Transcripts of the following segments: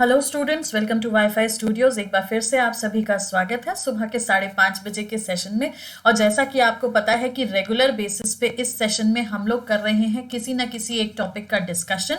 Hello students, welcome to WiFi studios. एक बार फिर से आप सभी का स्वागत है सुबह के 5:30 बजे के सेशन में। और जैसा कि आपको पता है कि रेगुलर बेसिस पे इस सेशन में हम लोग कर रहे हैं किसी ना किसी एक टॉपिक का डिस्कशन।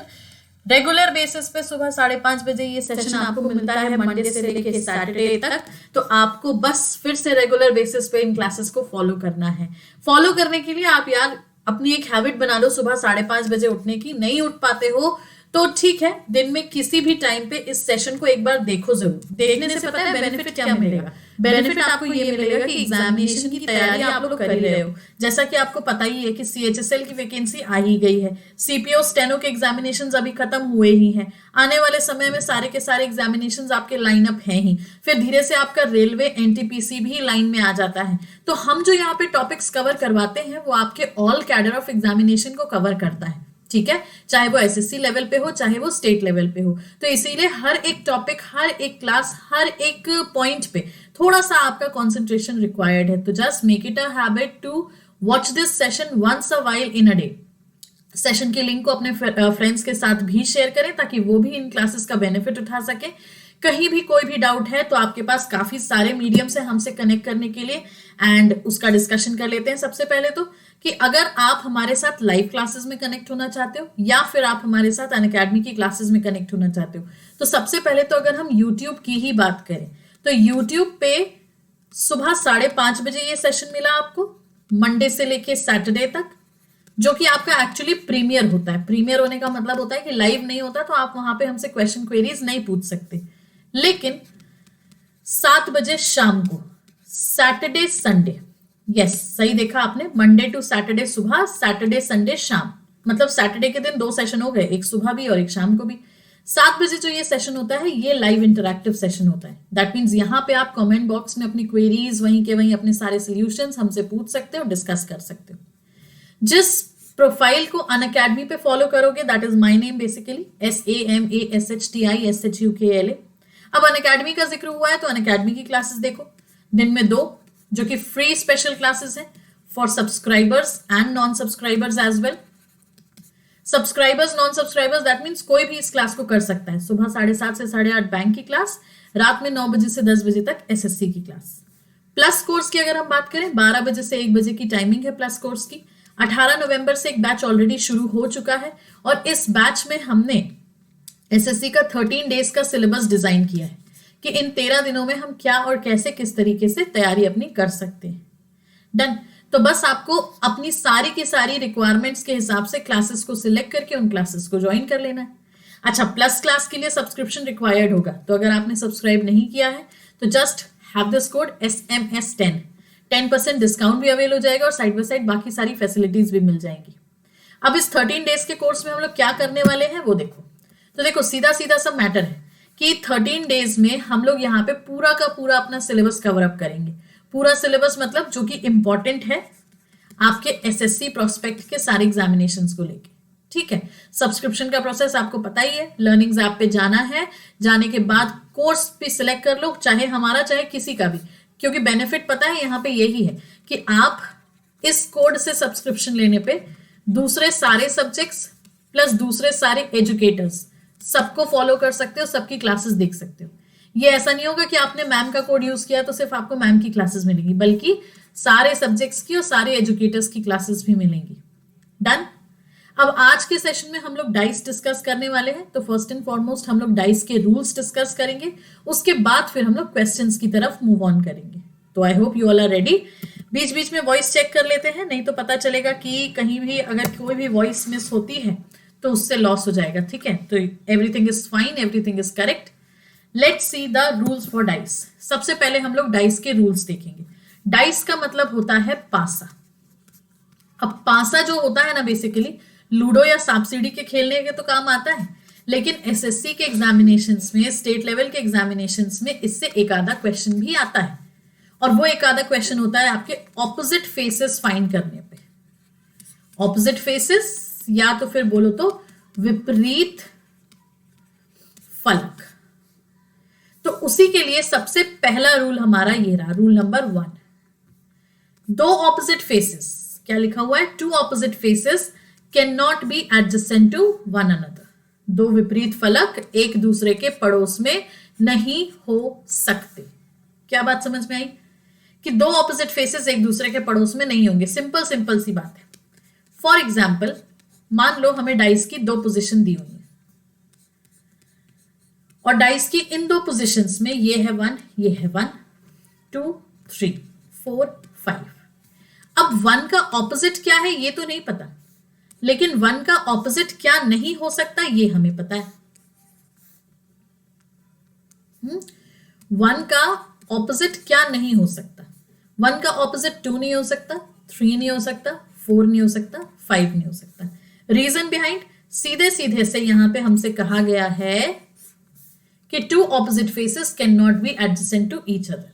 रेगुलर बेसिस पे सुबह 5:30 बजे ये सेशन आपको मिलता है मंडे से लेकर सैटरडे तक। तो आपको बस फिर से रेगुलर बेसिस पे इन क्लासेस को फॉलो करना है। फॉलो करने के लिए आप यार अपनी एक हैबिट बना लो सुबह 5:30 बजे उठने की। नहीं उठ पाते हो तो ठीक है, दिन में किसी भी टाइम पे इस सेशन को एक बार देखो जरूर। देखने से पता है बेनिफिट क्या मिलेगा। बेनिफिट आपको ये मिलेगा कि एग्जामिनेशन की तैयारी आप लोग कर ही रहे हो। जैसा कि आपको पता ही है कि CHSL की वैकेंसी आ ही गई है। CPO स्टेनो के एग्जामिनेशन अभी खत्म हुए ही हैं। आने वाले समय में सारे के सारे एग्जामिनेशन आपके लाइनअप हैं ही। फिर धीरे से आपका रेलवे NTPC भी लाइन में आ जाता है। तो हम जो यहाँ पे टॉपिक्स कवर करवाते हैं वो आपके ऑल कैडर ऑफ एग्जामिनेशन को कवर करता है। ठीक है, चाहे वो SSC लेवल पे हो चाहे वो स्टेट लेवल पे हो। तो इसीलिए हर एक टॉपिक, हर एक क्लास, हर एक पॉइंट पे थोड़ा सा आपका कंसंट्रेशन रिक्वायर्ड है। तो just make it a habit to watch this session once a while in a day. Session के लिंक को अपने फ्रेंड्स के साथ भी शेयर करें ताकि वो भी इन क्लासेस का बेनिफिट उठा सके। कहीं भी कोई भी डाउट है तो आपके पास काफी सारे मीडियम्स है हमसे कनेक्ट करने के लिए, एंड उसका डिस्कशन कर लेते हैं। सबसे पहले तो कि अगर आप हमारे साथ लाइव क्लासेस में कनेक्ट होना चाहते हो या फिर आप हमारे साथ अनअकैडमी की क्लासेस में कनेक्ट होना चाहते हो, तो सबसे पहले तो अगर हम यूट्यूब की ही बात करें तो यूट्यूब पे सुबह 5:30 बजे ये सेशन मिला आपको, मंडे से लेके सैटरडे तक, जो कि आपका एक्चुअली प्रीमियर होता है। प्रीमियर होने का मतलब होता है कि लाइव नहीं होता, तो आप वहां पे हमसे क्वेश्चन क्वेरीज नहीं पूछ सकते। लेकिन 7 बजे शाम को सैटरडे संडे, यस सही देखा आपने, मंडे टू सैटरडे सुबह, सैटरडे संडे शाम, मतलब सैटरडे के दिन 2 सेशन हो गए, एक सुबह भी और एक शाम को भी। 7 बजे जो ये सेशन होता है ये लाइव इंटरैक्टिव सेशन होता है। दैट मीन्स यहाँ पे आप कमेंट बॉक्स में अपनी क्वेरीज वहीं के वहीं अपने सारे सोल्यूशंस हमसे पूछ सकते हो, डिस्कस कर सकते हो। जिस प्रोफाइल को अनअकैडमी पे फॉलो करोगे, that is my name basically, SAMASHTISHUKLA। अब अनअकैडमी का जिक्र हुआ है तो अनअकैडमी की क्लासेस देखो, दिन में 2 जो कि फ्री स्पेशल क्लासेस हैं for subscribers and non subscribers as well. Subscribers, non subscribers, that means कोई भी इस क्लास को कर सकता है। सुबह 7:30 से 8:30 बैंक की क्लास, रात में 9 बजे से 10 बजे तक SSC की क्लास। प्लस कोर्स की अगर हम बात करें, 12 बजे से 1 बजे की टाइमिंग है प्लस कोर्स की। 18 नवंबर से एक बैच ऑलरेडी शुरू हो चुका है और इस बैच में हमने SSC का 13 डेज का सिलेबस डिजाइन किया है कि इन 13 दिनों में हम क्या और कैसे किस तरीके से तैयारी अपनी कर सकते हैं। डन। तो बस आपको अपनी सारी की सारी रिक्वायरमेंट्स के हिसाब से क्लासेस को सिलेक्ट करके उन क्लासेस को ज्वाइन कर लेना है। अच्छा, प्लस क्लास के लिए सब्सक्रिप्शन रिक्वायर्ड होगा, तो अगर आपने सब्सक्राइब नहीं किया है तो just have this code SMS10, 10% discount भी अवेल हो जाएगा और साइड बाय साइड बाकी सारी फैसिलिटीज भी मिल जाएंगी। अब इस 13 डेज के कोर्स में हम लोग क्या करने वाले हैं वो देखो। तो देखो, सीधा सीधा सब मैटर है कि 13 डेज में हम लोग यहाँ पे पूरा का पूरा अपना सिलेबस कवर अप करेंगे। पूरा सिलेबस मतलब जो कि इंपॉर्टेंट है आपके SSC प्रोस्पेक्ट के सारे एग्जामिनेशंस को लेके। ठीक है, सब्सक्रिप्शन का प्रोसेस आपको पता ही है। लर्निंग्स ऐप पे जाना है, जाने के बाद कोर्स भी सिलेक्ट कर लो, चाहे हमारा चाहे किसी का भी, क्योंकि बेनिफिट पता है यहाँ पे यही है कि आप इस कोड से सब्सक्रिप्शन लेने पे दूसरे सारे सब्जेक्ट्स प्लस दूसरे सारे एजुकेटर्स सबको फॉलो कर सकते हो, सबकी क्लासेस देख सकते हो। ये ऐसा नहीं होगा कि आपने मैम का कोड यूज किया तो सिर्फ आपको मैम की क्लासेस मिलेंगी, बल्कि सारे सब्जेक्ट्स की और सारे एजुकेटर्स की क्लासेस भी मिलेंगी। डन। अब आज के सेशन में हम लोग डाइस डिस्कस करने वाले हैं। तो फर्स्ट एंड फॉरमोस्ट हम लोग डाइस के रूल्स डिस्कस करेंगे, उसके बाद फिर हम लोग क्वेश्चंस की तरफ मूव ऑन करेंगे। तो I hope you all are ready. बीच बीच में वॉइस चेक कर लेते हैं, नहीं तो पता चलेगा कि कहीं भी अगर कोई भी वॉइस मिस होती है तो उससे लॉस हो जाएगा। ठीक है, तो everything is fine, everything is correct. Let's see the rules for dice. सबसे पहले हम लोग डाइस के रूल्स देखेंगे। डाइस का मतलब होता है पासा। अब पासा जो होता है ना, बेसिकली लूडो या सांप सीढ़ी के खेलने के तो काम आता है, लेकिन SSC के एग्जामिनेशंस में, स्टेट लेवल के एग्जामिनेशंस में इससे एक आधा क्वेश्चन भी आता है। और वो एक आधा क्वेश्चन होता है आपके ऑपोजिट फेसेस फाइंड करने पे। ऑपोजिट फेसेस या तो फिर बोलो तो विपरीत फलक। तो उसी के लिए सबसे पहला रूल हमारा ये रहा, रूल नंबर 1। 2 ऑपोजिट फेसेस, क्या लिखा हुआ है, 2 opposite faces can not be adjacent to one another. दो विपरीत फलक एक दूसरे के पड़ोस में नहीं हो सकते। क्या बात समझ में आई कि दो ऑपोजिट फेसेस एक दूसरे के पड़ोस में नहीं होंगे? सिंपल सिंपल सी बात है। फॉर एग्जाम्पल, मान लो हमें डाइस की दो पोजीशन दी हुई है और डाइस की इन दो पोजीशंस में ये है 1, ये है 1, 2, 3, 4, 5। अब 1 का ऑपोजिट क्या है ये तो नहीं पता, लेकिन 1 का ऑपोजिट क्या नहीं हो सकता ये हमें पता है। 1 का ऑपोजिट क्या नहीं हो सकता? 1 का ऑपोजिट 2 नहीं हो सकता, 3 नहीं हो सकता, 4 नहीं हो सकता, 5 नहीं हो सकता। रीजन बिहाइंड, सीधे सीधे से यहां पे हमसे कहा गया है कि two opposite faces can not be adjacent to each other.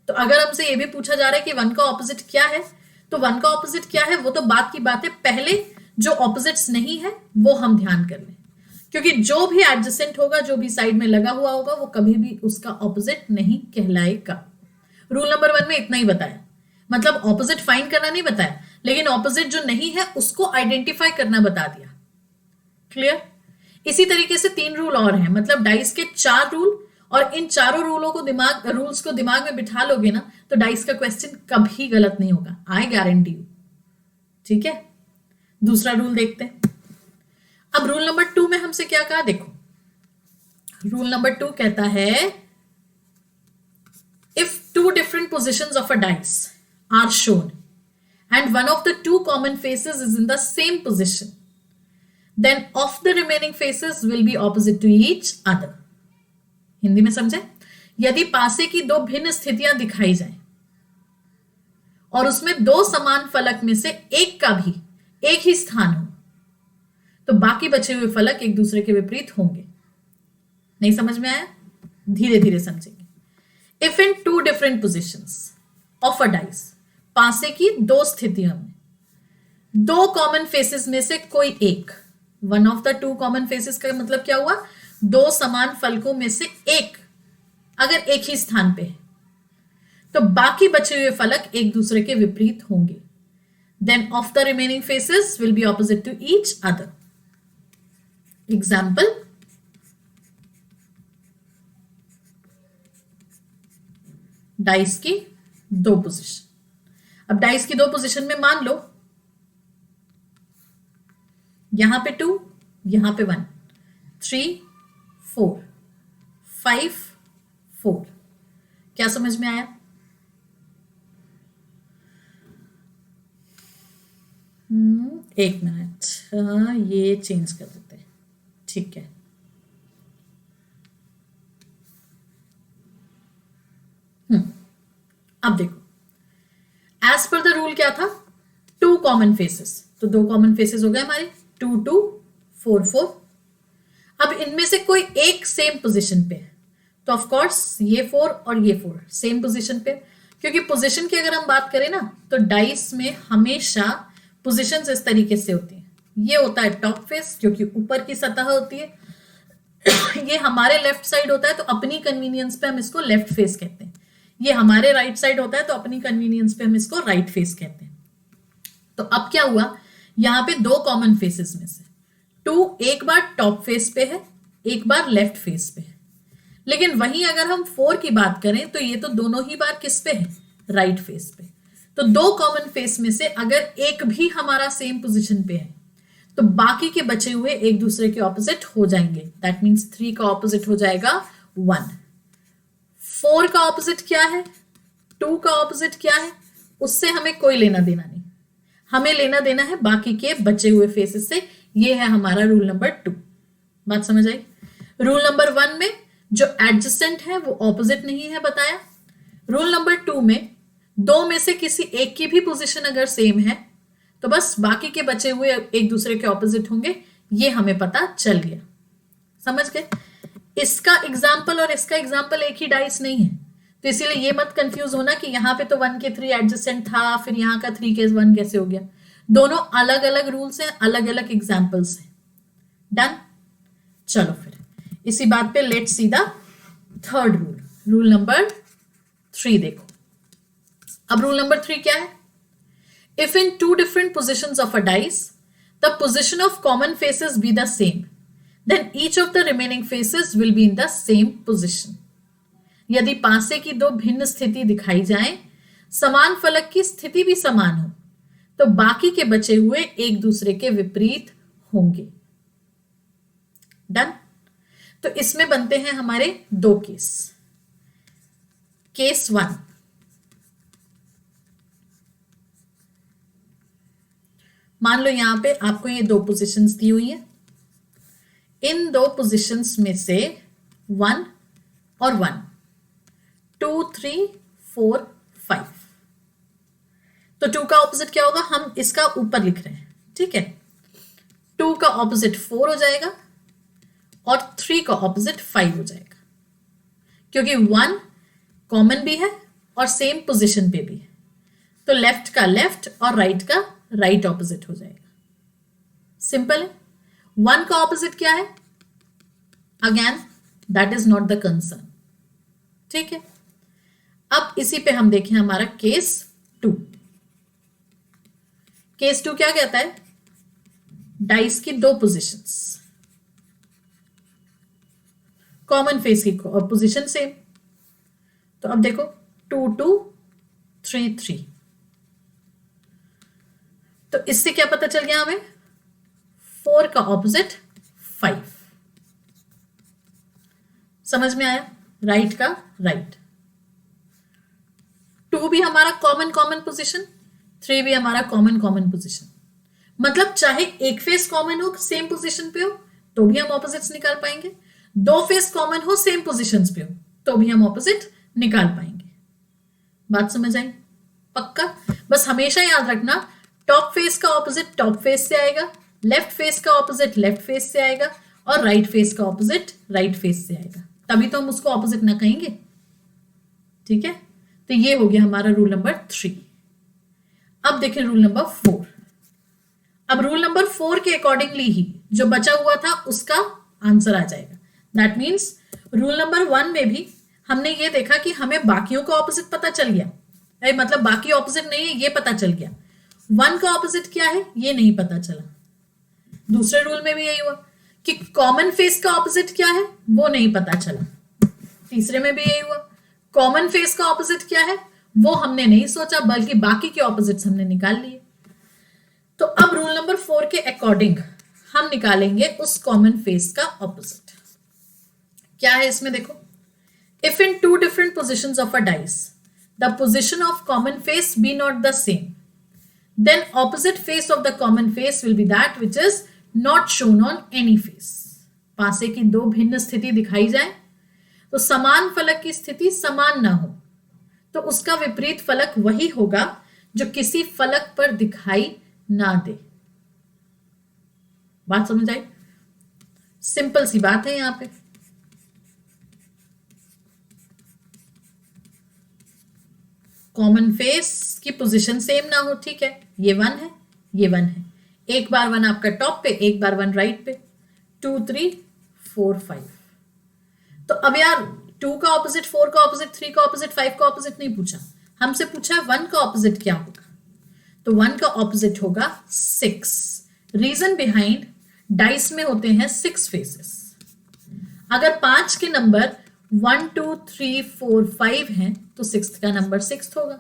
तो अगर हमसे ये भी पूछा जा रहा है कि 1 का ऑपोजिट क्या है, तो 1 का ऑपोजिट क्या है वो तो बात की बात है, पहले जो ऑपोजिट्स नहीं है वो हम ध्यान कर लें, क्योंकि जो भी एडजेसेंट होगा, जो भी साइड में लगा हुआ होगा, वो कभी भी उसका ऑपोजिट नहीं कहलाएगा। रूल नंबर 1 में इतना ही बताया, मतलब ऑपोजिट फाइंड करना नहीं बताया, लेकिन ऑपोजिट जो नहीं है उसको आइडेंटिफाई करना बता दिया। क्लियर? इसी तरीके से 3 रूल और हैं, मतलब डाइस के 4 रूल, और इन चारों रूल्स को दिमाग में बिठा लोगे ना तो डाइस का क्वेश्चन कभी गलत नहीं होगा, आई गारंटी यू। ठीक है, दूसरा रूल देखते हैं। अब रूल नंबर 2 में हमसे क्या कहा देखो, रूल नंबर 2 कहता है if 2 different positions of a dice are shown and one of the 2 common faces is in the same position, then of the remaining faces will be opposite to each other. Hindi में समझे? यदि पासे की 2 भिन्न स्थितियां दिखाई जाएं और उसमें 2 समान फलक में से एक का भी एक ही स्थान हो, तो बाकी बचे हुए फलक एक दूसरे के विपरीत होंगे। नहीं समझ में आया? धीरे धीरे समझेंगे। If in 2 different positions of a dice, पासे की 2 स्थितियों में 2 कॉमन फेसेस में से कोई एक, one of the 2 common faces का मतलब क्या हुआ? 2 समान फलकों में से एक अगर एक ही स्थान पे है, तो बाकी बचे हुए फलक एक दूसरे के विपरीत होंगे। Then of the remaining faces will be opposite to each other. Example, dice की 2 पोजीशन। अब डाइस की 2 पोजीशन में मान लो यहां पे 2, यहां पे 1, 3, 4, 5, 4। क्या समझ में आया? एक मिनट, ये चेंज कर देते हैं। ठीक है, अब देखो, एज पर द रूल क्या था? 2 कॉमन फेसेस, तो 2 कॉमन फेसेस हो गए हमारे, 2, 2, 4, 4। अब इनमें से कोई एक सेम पोजीशन पे है, तो ऑफ कोर्स ये 4 और ये 4 सेम पोजीशन पे, क्योंकि पोजीशन की अगर हम बात करें ना तो डाइस में हमेशा पोजीशंस इस तरीके से होती हैं। ये होता है टॉप फेस, क्योंकि ऊपर की सतह होती है। ये हमारे लेफ्ट साइड होता है, तो अपनी कन्वीनियंस पे हम इसको लेफ्ट फेस कहते हैं। ये हमारे राइट साइड होता है, तो अपनी कन्वीनियंस पे हम इसको राइट फेस कहते हैं। तो अब क्या हुआ, यहां पे 2 कॉमन फेसेस में से 2 एक बार टॉप फेस पे है, एक बार लेफ्ट फेस पे है। लेकिन वहीं अगर हम 4 की बात करें तो ये तो दोनों ही बार किस पे है? राइट फेस पे। तो 2 कॉमन फेस में से अगर एक भी हमारा सेम पोजीशन पे है, तो बाकी के बचे हुए एक दूसरे के ऑपोजिट हो जाएंगे। दैट मीन्स 3 का ऑपोजिट हो जाएगा 1। 4 का ऑपोजिट क्या है? 2 का ऑपोजिट क्या है? उससे हमें कोई लेना देना नहीं, हमें लेना देना है बाकी के बचे हुए फेसेस से। ये है हमारा रूल नंबर 2। बात समझ आई? रूल नंबर 1 में जो एडजेसेंट है वो ऑपोजिट नहीं है बताया। रूल नंबर 2 में 2 में से किसी एक की भी पोजीशन अगर सेम है तो बस बाकी के बचे हुए एक दूसरे के ऑपोजिट होंगे, ये हमें पता चल गया। समझ गए? इसका एग्जाम्पल और इसका एग्जाम्पल एक ही डाइस नहीं है, तो इसीलिए ये मत कंफ्यूज होना कि यहाँ पे तो 1 के 3 एडजेसेंट था, फिर यहाँ का 3 के 1 कैसे हो गया। दोनों अलग अलग रूल्स हैं, अलग अलग एग्जाम्पल्स हैं। डन? चलो फिर इसी बात पे let's see the third rule, rule number 3 देखो। अब रूल नंबर 3 क्या है? If in 2 different positions of a dice the position of common faces be the same, then each of the remaining faces will be in the same position. यदि पासे की दो भिन्न स्थिति दिखाई जाए, समान फलक की स्थिति भी समान हो, तो बाकी के बचे हुए एक दूसरे के विपरीत होंगे. डन. तो इसमें बनते हैं हमारे दो केस. केस 1, मान लो यहां पे आपको ये दो पोजीशंस दी हुई है. इन दो पोजीशंस में से 1 और 1, 2 3 4 5. तो 2 का ऑपोजिट क्या होगा? हम इसका ऊपर लिख रहे हैं, ठीक है. 2 का ऑपोजिट 4 हो जाएगा और 3 का ऑपोजिट 5 हो जाएगा, क्योंकि 1 कॉमन भी है और सेम पोजीशन पे भी है. तो लेफ्ट का लेफ्ट और राइट का राइट ऑपोजिट हो जाएगा. सिंपल है. 1 का ऑपोजिट क्या है? Again that is not the concern. ठीक है. अब इसी पे हम देखें हमारा केस 2. केस 2 क्या कहता है? डाइस की दो पोजीशंस, कॉमन फेस की पोजीशन सेम. तो अब देखो 2 2 3 3. तो इससे क्या पता चल गया हमें? 4 का ऑपोजिट 5. समझ में आया? राइट का राइट. 2 भी हमारा कॉमन पोजीशन, 3 भी हमारा कॉमन पोजीशन. मतलब चाहे एक फेस कॉमन हो सेम पोजीशन पे हो तो भी हम ऑपोजिट्स निकाल पाएंगे, 2 फेस कॉमन हो सेम पोजीशंस पे हो तो भी हम ऑपोजिट निकाल पाएंगे. बात समझ आई? पक्का. बस हमेशा याद रखना, टॉप फेस का ऑपोजिट टॉप फेस से आएगा, लेफ्ट फेस का ऑपोजिट लेफ्ट फेस से आएगा और राइट फेस का ऑपोजिट राइट फेस से आएगा. तभी तो हम उसको ऑपोजिट ना कहेंगे. ठीक है. तो ये हो गया हमारा रूल नंबर 3. अब देखें रूल नंबर 4. अब रूल नंबर 4 के अकॉर्डिंगली ही जो बचा हुआ था उसका आंसर आ जाएगा. दैट मीन्स रूल नंबर 1 में भी हमने ये देखा कि हमें बाकियों का ऑपोजिट पता चल गया. मतलब बाकी ऑपोजिट नहीं है ये पता चल गया. 1 का ऑपोजिट क्या है ये नहीं पता चला. दूसरे रूल में भी यही हुआ कि कॉमन फेस का ऑपोजिट क्या है वो नहीं पता चला. तीसरे में भी यही हुआ, कॉमन फेस का ऑपोजिट क्या है वो हमने नहीं सोचा, बल्कि बाकी के ऑपोजिट्स हमने निकाल लिए. तो अब रूल नंबर 4 के अकॉर्डिंग हम निकालेंगे उस कॉमन फेस का ऑपोजिट. क्या है इसमें देखो, if in 2 different positions of a dice the position of common face be not the same, then opposite face of the common face will be that which is not shown on any face. पासे की दो भिन्न स्थिति दिखाई जाए तो समान फलक की स्थिति समान ना हो तो उसका विपरीत फलक वही होगा जो किसी फलक पर दिखाई ना दे. बात समझ आई? सिंपल सी बात है. यहां पे कॉमन फेस की पोजीशन सेम ना हो, ठीक है. ये 1 है ये 1 है, एक बार 1 आपका टॉप पे एक बार 1 राइट पे. 2 3 4 5. तो अब यार 2 का ऑपोजिट 4 का ऑपोजिट 3 का ऑपोजिट 5 का ऑपोजिट नहीं पूछा, हमसे पूछा है 1 का ऑपोजिट क्या होगा. तो 1 का ऑपोजिट होगा 6. रीजन बिहाइंड डाइस में होते हैं 6 फेसेस. अगर 5 के नंबर 1 2 3 4 5 हैं तो 6th का नंबर 6th होगा.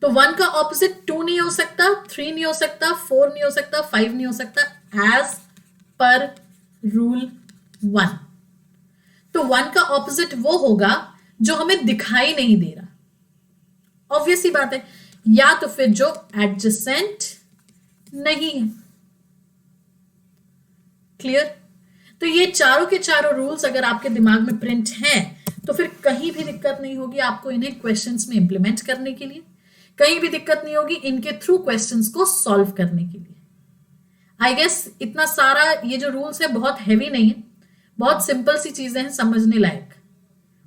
तो 1 का ऑपोजिट 2 नहीं हो सकता, 3 नहीं हो सकता, 4 नहीं हो सकता, 5 नहीं हो सकता, एज पर रूल 1. तो 1 का ऑपोजिट वो होगा जो हमें दिखाई नहीं दे रहा. ऑब्वियस सी बात है, या तो फिर जो एडजेसेंट नहीं है. क्लियर? तो ये चारों के चारों रूल्स अगर आपके दिमाग में प्रिंट हैं तो फिर कहीं भी दिक्कत नहीं होगी आपको इन्हें क्वेश्चंस में इंप्लीमेंट करने के लिए, कहीं भी दिक्कत नहीं होगी इनके थ्रू क्वेश्चंस को सॉल्व करने के लिए. आई गेस इतना सारा ये जो रूल्स है बहुत हैवी नहीं है, बहुत सिंपल सी चीजें हैं समझने लायक,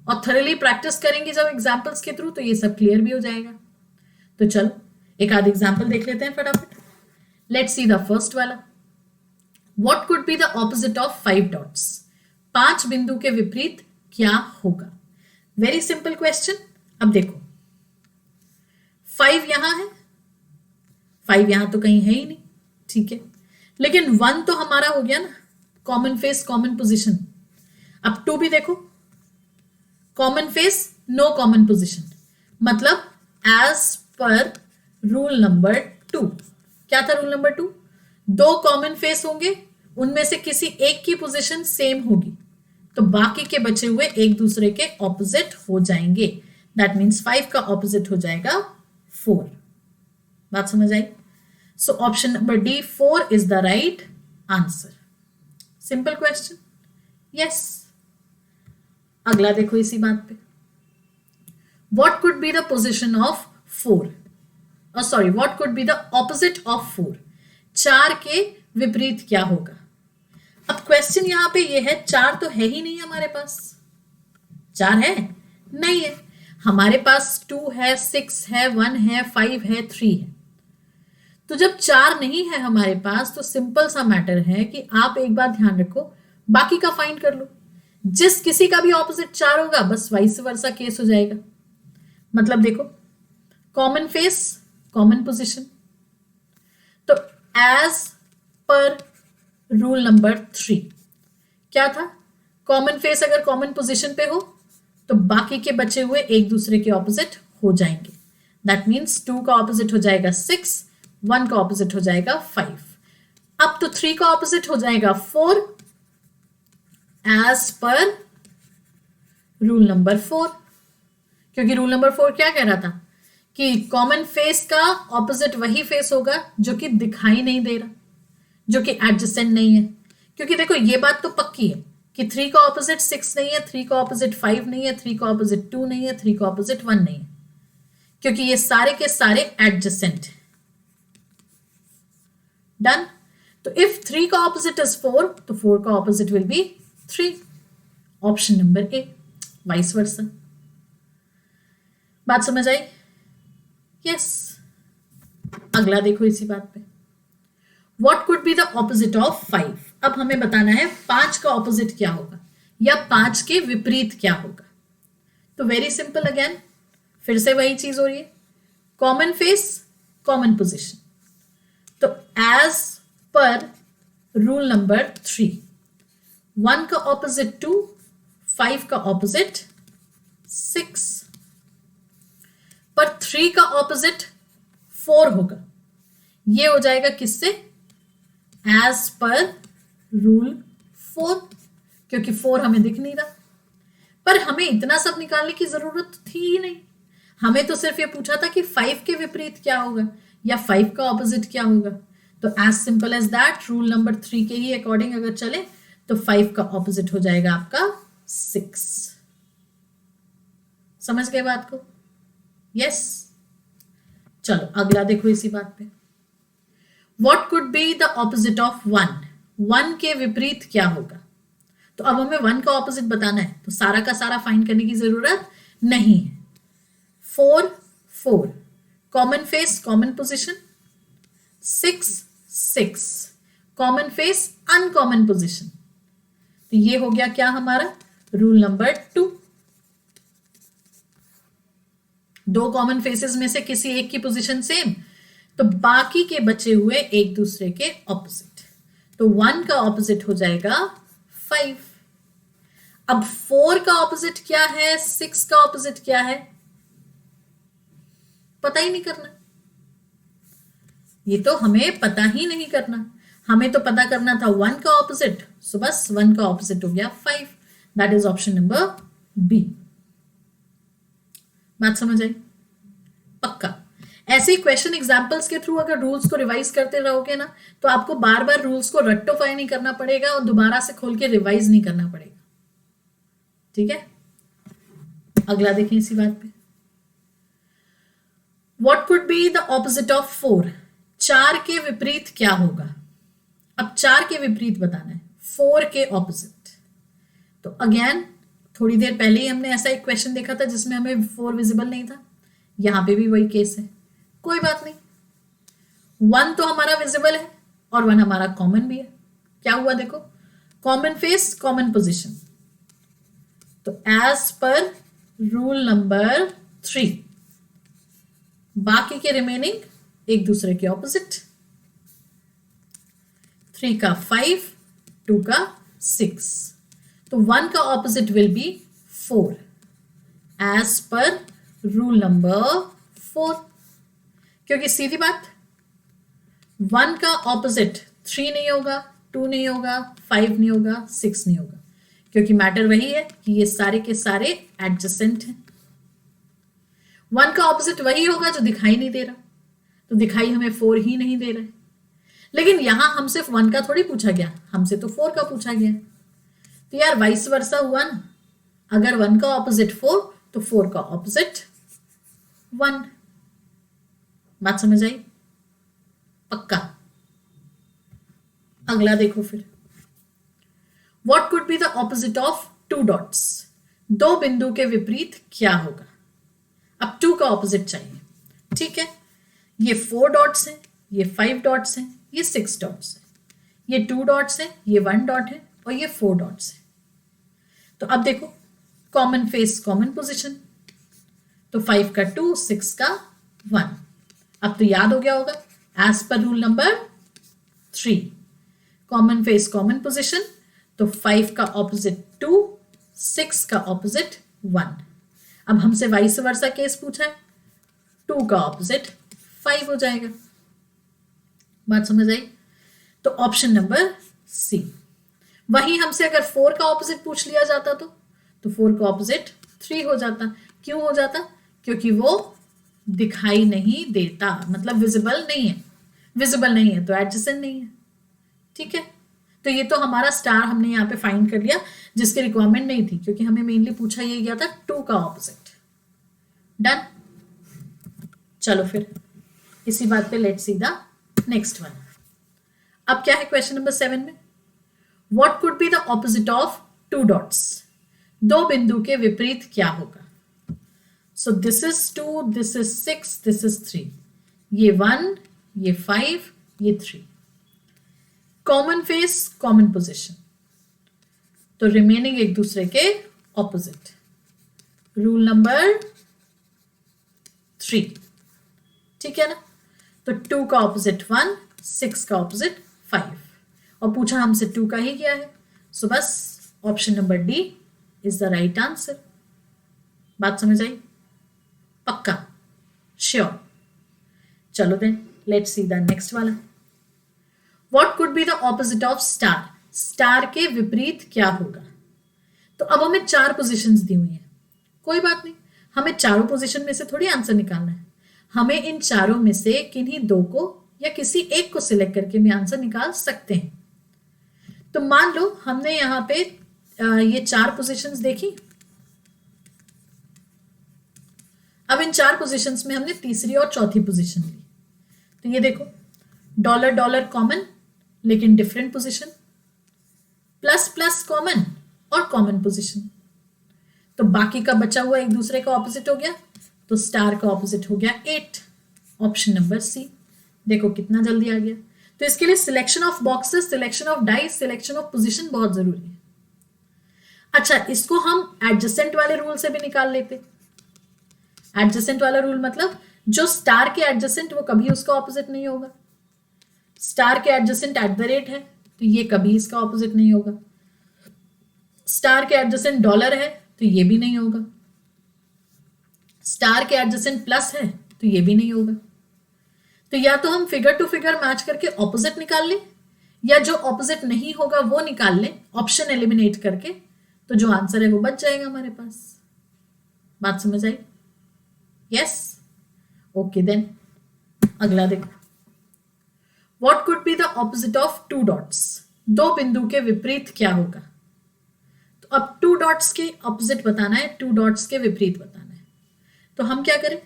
और थॉरली प्रैक्टिस करेंगे जब एग्जाम्पल्स के थ्रू तो ये सब क्लियर भी हो जाएगा. तो चलो एक आध एग्जाम्पल देख लेते हैं फटाफट. लेट्स सी द फर्स्ट वाला. What could be the opposite of 5 dots? 5 बिंदु के विपरीत क्या होगा? Very simple question. अब देखो 5 यहां है, 5 यहां तो कहीं है ही नहीं, ठीक है. लेकिन 1 तो हमारा हो गया ना, कॉमन फेस कॉमन पोजीशन। अब 2 भी देखो, common face no common position, मतलब एज पर रूल नंबर 2। क्या था रूल नंबर 2? 2 कॉमन फेस होंगे, उनमें से किसी एक की पोजीशन सेम होगी तो बाकी के बचे हुए एक दूसरे के ऑपोजिट हो जाएंगे। दैट मीन्स 5 का ऑपोजिट हो जाएगा 4। बात समझ आई? So option number D 4 is the right answer. Simple question, yes. अगला देखो इसी बात पे, what could be the position of 4, sorry what could be the opposite of 4? 4 के विपरीत क्या होगा? अब क्वेश्चन यहां पे ये है, 4 तो है ही नहीं हमारे पास। 4 है? नहीं है। हमारे पास 2 है, 6 है, 1 है, 5 है, 3 है। तो जब 4 नहीं है हमारे पास तो सिंपल सा मैटर है कि आप एक बात ध्यान रखो, बाकी का फाइंड कर लो। जिस किसी का भी ऑपोजिट 4 होगा बस वाइस वर्सा केस हो जाएगा। मतलब देखो, कॉमन फेस कॉमन पोजीशन, तो एज पर रूल नंबर 3 क्या था? कॉमन फेस अगर कॉमन पोजीशन पे हो तो बाकी के बचे हुए एक दूसरे के ऑपोजिट हो जाएंगे। दैट मीन्स 2 का ऑपोजिट हो जाएगा 6, 1 का ऑपोजिट हो जाएगा 5। अब तो 3 का ऑपोजिट हो जाएगा 4 एज पर रूल नंबर 4, क्योंकि रूल नंबर 4 क्या कह रहा था कि कॉमन फेस का ऑपोजिट वही फेस होगा जो कि दिखाई नहीं दे रहा, जो कि एडजेसेंट नहीं है। क्योंकि देखो ये बात तो पक्की है कि 3 का ऑपोजिट 6 नहीं है, 3 का ऑपोजिट 5 नहीं है, 3 का ऑपोजिट 2 नहीं है, 3 का ऑपोजिट 1 नहीं है, क्योंकि ये सारे के सारे एडजेसेंट है। डन। तो इफ 3 का ऑपोजिट इज 4 तो 4 का opposite will B 3। Option number A, vice versa. बात समझ आई? यस। अगला देखो इसी बात पे, what could be the opposite of 5? अब हमें बताना है 5 का ऑपोजिट क्या होगा या 5 के विपरीत क्या होगा। तो वेरी सिंपल, अगेन फिर से वही चीज हो रही है, कॉमन फेस कॉमन पोजीशन। तो एज पर रूल नंबर 3, 1 का ऑपोजिट 2, 5 का ऑपोजिट 6, पर 3 का ऑपोजिट 4 होगा। ये हो जाएगा किससे? एज पर रूल 4, क्योंकि 4 हमें दिख नहीं रहा। पर हमें इतना सब निकालने की जरूरत थी ही नहीं, हमें तो सिर्फ ये पूछा था कि 5 के विपरीत क्या होगा या 5 का ऑपोजिट क्या होगा। तो as simple as that, rule number 3 के ही अकॉर्डिंग अगर चले तो 5 का ऑपोजिट हो जाएगा आपका 6। समझ गए बात को? यस। चलो अगला देखो इसी बात पे, what could be the opposite of 1? 1 के विपरीत क्या होगा? तो अब हमें 1 का ऑपोजिट बताना है, तो सारा का सारा फाइंड करने की जरूरत नहीं है। 4 4, common face common position, 6 6, common face uncommon position. तो ये हो गया क्या हमारा? Rule number 2। 2 कॉमन फेसेस में से किसी एक की पोजीशन सेम तो बाकी के बचे हुए एक दूसरे के ऑपोजिट। तो 1 का ऑपोजिट हो जाएगा 5। अब 4 का ऑपोजिट क्या है, 6 का ऑपोजिट क्या है, पता ही नहीं करना। ये तो हमें पता ही नहीं करना, हमें तो पता करना था 1 का ऑपोजिट, सो बस 1 का ऑपोजिट हो गया 5। That is option number B. बात समझ आई? पक्का। ऐसे क्वेश्चन एग्जांपल्स के थ्रू अगर रूल्स को रिवाइज करते रहोगे ना तो आपको बार बार रूल्स को रट्टोफाई नहीं करना पड़ेगा और दोबारा से खोल के रिवाइज नहीं करना पड़ेगा। ठीक है, अगला देखें इसी बात पे, what could be the opposite of 4? 4 के विपरीत क्या होगा? अब 4 के विपरीत बताना है, 4 के ऑपोजिट। तो अगेन थोड़ी देर पहले ही हमने ऐसा एक क्वेश्चन देखा था जिसमें हमें 4 विजिबल नहीं था, यहां पे भी वही केस है। कोई बात नहीं, 1 तो हमारा विजिबल है और 1 हमारा कॉमन भी है। क्या हुआ देखो, कॉमन फेस कॉमन पोजीशन। तो एज पर रूल नंबर 3 बाकी के रिमेनिंग एक दूसरे के ऑपोजिट। 3 का 5 2 का 6, तो 1 का opposite will be 4 as per rule number 4, क्योंकि सीधी बात 1 का ऑपोजिट 3 नहीं होगा, 2 नहीं होगा, 5 नहीं होगा, 6 नहीं होगा, क्योंकि मैटर वही है कि ये सारे के सारे एडजेसेंट हैं। 1 का ऑपोजिट वही होगा जो दिखाई नहीं दे रहा, तो दिखाई हमें 4 ही नहीं दे रहा है। लेकिन यहां हम सिर्फ 1 का थोड़ी पूछा गया, हमसे तो 4 का पूछा गया, तो यार वाइस वर्सा हुआ ना, अगर 1 का ऑपोजिट 4 तो 4 का ऑपोजिट 1। बात समझ आई? पक्का। अगला देखो फिर, what could be the opposite of 2 dots? 2 बिंदु के विपरीत क्या होगा? अब 2 का ऑपोजिट चाहिए, ठीक है। ये 4 डॉट्स हैं, ये 5 डॉट्स हैं, ये 6 डॉट्स हैं, ये 2 डॉट्स हैं, ये 1 डॉट है और ये 4 डॉट्स है। तो अब देखो कॉमन फेस कॉमन पोजीशन, तो 5 का 2, 6 का 1। अब तो याद हो गया होगा as per rule number 3, common face common position, तो 5 का ऑपोजिट 2, 6 का ऑपोजिट 1। अब हमसे वाइस वर्सा केस पूछा है, 2 का ऑपोजिट 5 हो जाएगा। बात समझ आई? तो ऑप्शन नंबर सी। वही हमसे अगर 4 का ऑपोजिट पूछ लिया जाता तो 4 का ऑपोजिट 3 हो जाता। क्यों हो जाता? क्योंकि वो दिखाई नहीं देता, मतलब विजिबल नहीं है। विजिबल नहीं है तो एडजेसेंट नहीं है, ठीक है। तो ये तो हमारा स्टार हमने यहाँ पे फाइंड कर लिया, जिसकी रिक्वायरमेंट नहीं थी, क्योंकि हमें मेनली पूछा ये गया था 2 का ऑपोजिट। डन। चलो फिर इसी बात पे let's see the next one. अब क्या है क्वेश्चन नंबर 7 में, what could be the opposite of 2 dots? 2 बिंदु के विपरीत क्या होगा? So this is 2, this is 6, this is 3, ये 1, ये 5, ये 3। कॉमन फेस कॉमन पोजीशन, तो रिमेनिंग एक दूसरे के ऑपोजिट। रूल नंबर 3, ठीक है ना। तो 2 का ऑपोजिट 1, 6 का ऑपोजिट 5, और पूछा हमसे 2 का ही क्या है, सो बस option number D is the right answer. बात समझ आई? पक्का? श्योर? चलो then let's see the next वाला। What could be the opposite of star? Star के विपरीत क्या होगा? तो अब हमें 4 पोजीशंस दी हुई हैं, कोई बात नहीं, हमें चारों पोजीशन में से थोड़ी आंसर निकालना है, हमें इन चारों में से किन्हीं 2 को या किसी एक को सिलेक्ट करके भी आंसर निकाल सकते हैं। तो मान लो हमने यहां पे ये 4 पोजीशंस देखी। अब इन 4 पोजीशंस में हमने तीसरी और चौथी पोजीशन ली, तो ये देखो डॉलर डॉलर कॉमन लेकिन different position, plus plus common और कॉमन पोजीशन, तो बाकी का बचा हुआ एक दूसरे का ऑपोजिट हो गया, तो स्टार का ऑपोजिट हो गया 8। Option number C. देखो कितना जल्दी आ गया। तो इसके लिए selection of boxes, selection of dice, selection of position बहुत जरूरी है। अच्छा, इसको हम एडजेसेंट वाले रूल से भी निकाल लेते। एडजेसेंट वाला रूल मतलब जो स्टार के एडजेसेंट वो कभी उसका ऑपोजिट नहीं होगा। स्टार के एडजेसेंट @ है तो ये कभी इसका ऑपोजिट नहीं होगा। स्टार के एडजेसेंट डॉलर है तो ये भी नहीं होगा। स्टार के एडजेसेंट प्लस है तो ये भी नहीं होगा। तो या तो हम फिगर टू फिगर मैच करके ऑपोजिट निकाल लें, या जो ऑपोजिट नहीं होगा वो निकाल लें ऑप्शन एलिमिनेट करके, तो जो आंसर है वो बच जाएगा हमारे पास। बात समझ आई? यस? ओके देन अगला देखो। What could be the opposite of 2 dots? 2 बिंदु के विपरीत क्या होगा? तो अब 2 डॉट्स के ऑपोजिट बताना है, 2 डॉट्स के विपरीत बताना है। तो हम क्या करें,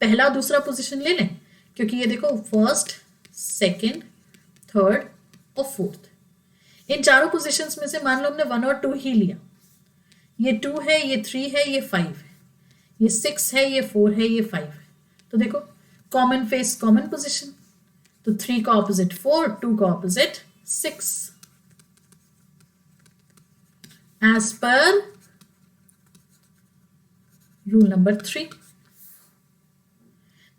पहला दूसरा पोजीशन ले लें, क्योंकि ये देखो फर्स्ट, सेकंड, थर्ड और फोर्थ, इन चारों पोजीशंस में से मान लो हमने 1 और 2 ही लिया। ये 2 है, ये 3 है, ये 5 है, ये 6 है, ये 4 है, ये 5 है। तो देखो कॉमन फेस कॉमन पोजीशन, तो 3 का ऑपोजिट 4, 2 का opposite 6 as per rule number 3।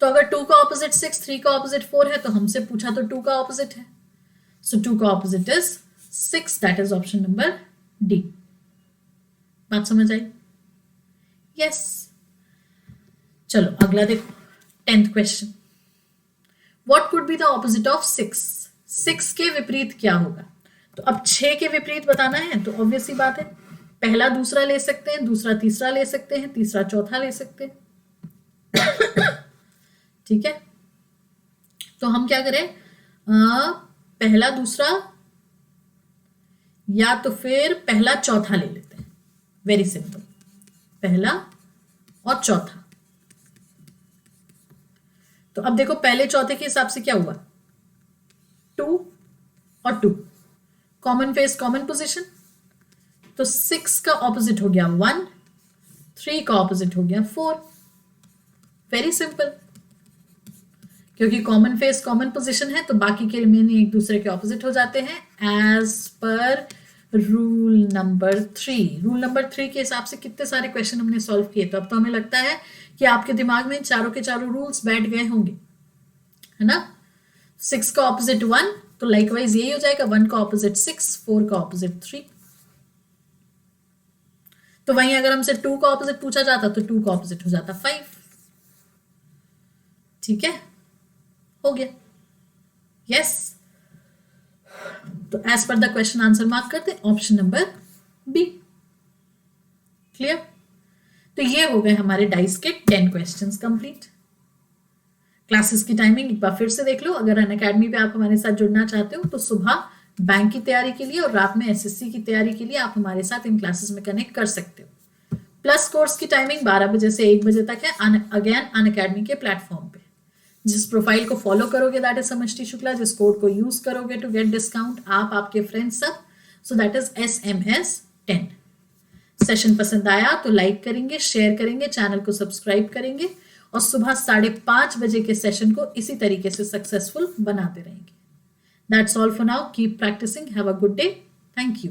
तो अगर 2 का ऑपोजिट 6, 3 का ऑपोजिट 4 है, तो हमसे पूछा तो 2 का ऑपोजिट है, सो 2 का opposite is 6, that is option number D. बात समझ आई? यस। चलो अगला देखो, 10th question. What could be the opposite of 6? 6 के विपरीत क्या होगा? तो अब 6 के विपरीत बताना है तो ऑब्वियस सी बात है, पहला दूसरा ले सकते हैं, दूसरा तीसरा ले सकते हैं, तीसरा चौथा ले सकते हैं। ठीक है, तो हम क्या करें, पहला दूसरा या तो फिर पहला चौथा ले लेते हैं। वेरी सिंपल, पहला और चौथा। तो अब देखो पहले चौथे के हिसाब से क्या हुआ, 2 और 2 कॉमन फेस कॉमन पोजीशन, तो 6 का ऑपोजिट हो गया 1, 3 का ऑपोजिट हो गया 4। वेरी सिंपल, क्योंकि कॉमन फेस कॉमन पोजीशन है तो बाकी के रिमेनिंग एक दूसरे के ऑपोजिट हो जाते हैं as per rule number 3। Rule number 3 के हिसाब से कितने सारे क्वेश्चन हमने सॉल्व किए, तो अब तो हमें लगता है कि आपके दिमाग में चारों के चारों रूल्स बैठ गए होंगे, है ना। 6 का ऑपोजिट 1, तो लाइकवाइज यही हो जाएगा, 1 का ऑपोजिट 6, 4 का ऑपोजिट 3। तो वहीं अगर हमसे 2 का ऑपोजिट पूछा जाता तो 2 का ऑपोजिट हो जाता 5। ठीक है, हो गया। यस, तो as per the question answer mark करते, ऑप्शन नंबर बी। क्लियर? तो ये हो गए हमारे डाइस के 10 क्वेश्चंस कंप्लीट। क्लासेस की टाइमिंग एक बार फिर से देख लो। अगर अनअकैडमी पे आप हमारे साथ जुड़ना चाहते हो तो सुबह बैंक की तैयारी के लिए और रात में एसएससी की तैयारी के लिए आप हमारे साथ इन क्लासेस में कनेक्ट कर सकते हो। प्लस कोर्स की टाइमिंग 12 बजे से 1 बजे तक है, अगेन अनअकैडमी के प्लेटफॉर्म पे। जिस प्रोफाइल को फॉलो करोगे दैट इज समष्टि शुक्ला, जिस कोड को यूज करोगे टू गेट डिस्काउंट, आप आपके फ्रेंड्स सब, so that is SMS10। Session पसंद आया तो लाइक करेंगे, शेयर करेंगे, चैनल को सब्सक्राइब करेंगे और सुबह 5:30 बजे के सेशन को इसी तरीके से सक्सेसफुल बनाते रहेंगे। That's all for now, keep practising, have a good day, thank you.